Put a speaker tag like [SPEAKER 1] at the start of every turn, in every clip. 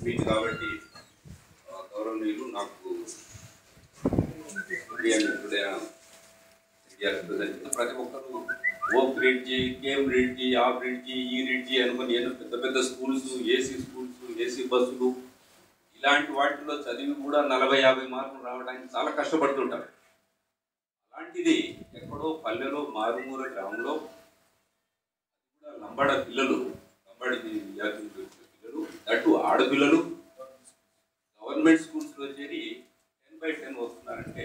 [SPEAKER 1] Speech కాబట్టి గౌరవనీయులు నాకు ప్రతి ఒక్కరు ఓ బ్రిడ్జి కేమ్ బ్రిడ్జి ఆ బ్రిడ్జి ఈ బ్రిడ్జి అనుకుని పెద్ద పెద్ద స్కూల్స్ ఏసీ బస్సులు ఇలాంటి వాటిలో చదివి కూడా 40-50 మార్కులు రావడానికి చాలా కష్టపడుతుంటారు. అలాంటిది ఎక్కడో పల్లెలో మారుమూల గ్రామంలో కూడా లంబాడ పిల్లలు లంబాడి జాతి పిల్లలు అటు ఆడపిల్లలు గవర్నమెంట్ స్కూల్స్లో చేరి 10/10 వస్తున్నారంటే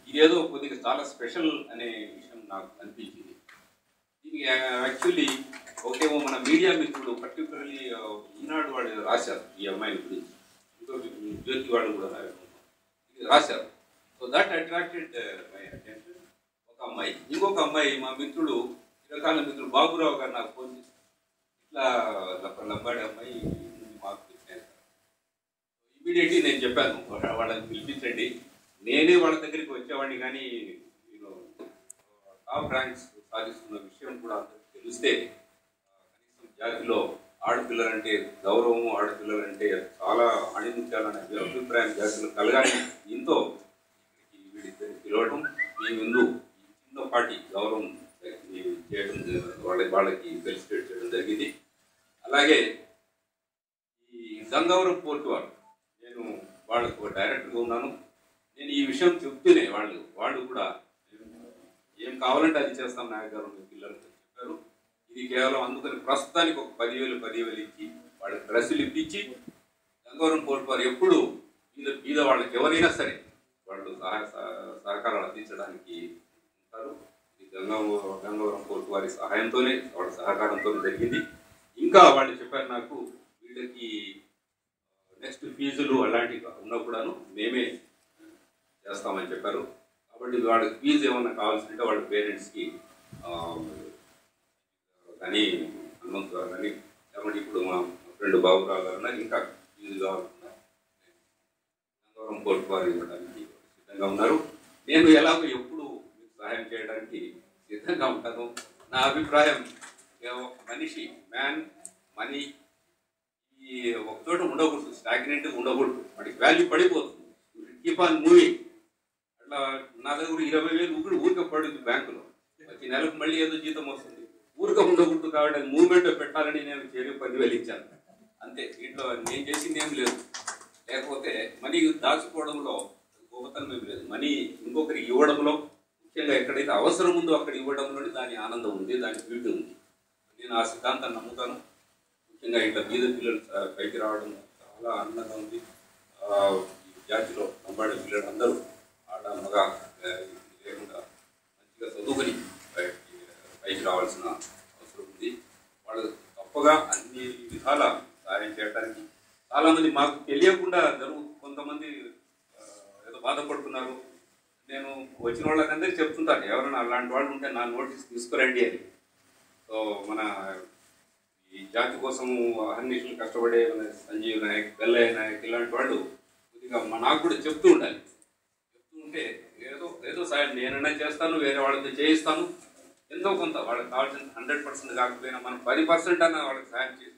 [SPEAKER 1] ఇదేదో కొద్దిగా చాలా స్పెషల్ అనే విషయం నాకు అనిపించింది. దీనికి యాక్చువల్లీ ఒకేమో మన మీడియా మిత్రులు పర్టికులర్లీ ఈనాడు వాళ్ళు రాశారు ఈ అమ్మాయిని గురించి, ఇంకొక జ్యోతి వాళ్ళు కూడా రాశారు. So that attracted my attention. ఒక అమ్మాయి, ఇంకొక అమ్మాయి మా మిత్రుడు చిరకాల మిత్రుడు బాబురావు గారు నాకు ఫోన్ చేసి ఇట్లా లంబాడి అమ్మాయి మాకు చెప్పాను. ఇమీడియట్లీ నేను చెప్పాను వాళ్ళని పిలిపించండి, నేనే వాళ్ళ దగ్గరికి వచ్చేవాడిని, కానీ నేను టాప్ ర్యాంక్స్ సాధిస్తున్న విషయం కూడా అందరికీ తెలిస్తే కనీసం జాతిలో ఆడపిల్లలంటే గౌరవము, ఆడపిల్లలంటే చాలా అణిముత్యాలనే అభిప్రాయం జాతిలో కలగాలి. దీంతో వీడిద్దరిని పిలవడం, మీ ముందు చిన్నపాటి గౌరవం చేయడం వాళ్ళకి ఫెలిసిటేట్ చేయడం జరిగింది. అలాగే ఈ గంగవరం పోర్టు వారు, నేను వాళ్ళకు డైరెక్టర్గా ఉన్నాను. నేను ఈ విషయం చెప్తూనే వాళ్ళు కూడా ఏం కావాలంటే అది చేస్తాం నాయక్ గారు మీ పిల్లలతో చెప్పారు. ఇది కేవలం అందుకని ప్రస్తుతానికి ఒక 10,000 ఇచ్చి వాళ్ళకి డ్రెస్సులు ఇప్పించి గంగవరం పోర్టు వారు ఎప్పుడు మీద వాళ్ళకి ఎవరైనా సరే వాళ్ళు సహకారాలు అందించడానికి ఉంటారు. ఇది గంగవరం పోర్టు వారి సహాయంతోనే, వాళ్ళ సహకారంతోనే జరిగింది. ఇంకా వాళ్ళు చెప్పారు నాకు, వీళ్ళకి నెక్స్ట్ ఫీజులు అలాంటివి ఉన్నప్పుడను మేమే చేస్తామని చెప్పారు. కాబట్టి వాళ్ళకి ఫీజు ఏమన్నా కావాల్సింటే వాళ్ళ పేరెంట్స్కి కానీ హనుమంత్ గారు కానీ, కాబట్టి ఇప్పుడు మా ఫ్రెండ్ బాబురావు గారు ఇంకా ఫీజు కావాలన్నా గంగవరం పోర్టు వారు ఇవ్వడానికి సిద్ధంగా ఉన్నారు. నేను ఎలాగో ఎప్పుడు మీకు సహాయం చేయడానికి సిద్ధంగా ఉంటాను. నా అభిప్రాయం, మనిషి మనీ ఈ ఒక చోట ఉండకూడదు, స్టాగ్నెంట్గా ఉండకూడదు, వాడికి వాల్యూ పడిపోతుంది. Keep on moving. అట్లా నా దగ్గర 20,000 ఊరికే పడుతుంది బ్యాంకులో, వచ్చి నెలకు మళ్ళీ ఏదో జీతం వస్తుంది. ఊరికే ఉండకూడదు కాబట్టి అది మూవ్మెంట్ పెట్టాలని నేను 10,000 ఇచ్చాను అంతే. దీంట్లో నేను చేసింది ఏం లేదు. లేకపోతే మనీ దాచుకోవడంలో గొప్పతనం ఏం లేదు. మనీ ఇంకొకరికి ఇవ్వడంలో, ముఖ్యంగా ఎక్కడైతే అవసరం ఉందో అక్కడ ఇవ్వడంలోనే దాని ఆనందం ఉంది, దాని బ్యూటీ ఉంది. నేను ఆ సిద్ధాంతాన్ని నమ్ముతాను. ముఖ్యంగా ఇట్లా బీద పిల్లలు పైకి రావడం చాలా ఆనందంగా ఉంది. ఈ జాతిలో లంబాడి పిల్లలు అందరూ ఆడ మగ లేకుండా మంచిగా చదువుకొని పైకి రావాల్సిన అవసరం ఉంది. వాళ్ళు తప్పగా అన్ని విధాల సహాయం చేయడానికి చాలామంది మాకు తెలియకుండా కొంతమంది ఏదో బాధపడుతున్నారు. నేను వచ్చిన వాళ్ళకందరికీ చెప్తుంటాను, ఎవరైనా అలాంటి వాళ్ళు ఉంటే నా నోటీస్ తీసుకురండి అని. సో మన ఈ జాతి కోసం అహర్నిశలు కష్టపడే మన సంజీవ్ నాయక్, బెల్లయ్య నాయక్ ఇలాంటి వాళ్ళు కొద్దిగా నాకు కూడా చెప్తూ ఉండాలి. చెప్తూ ఉంటే ఏదో సాయం నేనైనా చేస్తాను, వేరే వాళ్ళతో చేయిస్తాను. ఎంతో కొంత వాళ్ళకి కావాల్సిన 100% కాకపోయినా మనం 10% అన్న వాళ్ళకి సాయం చేసి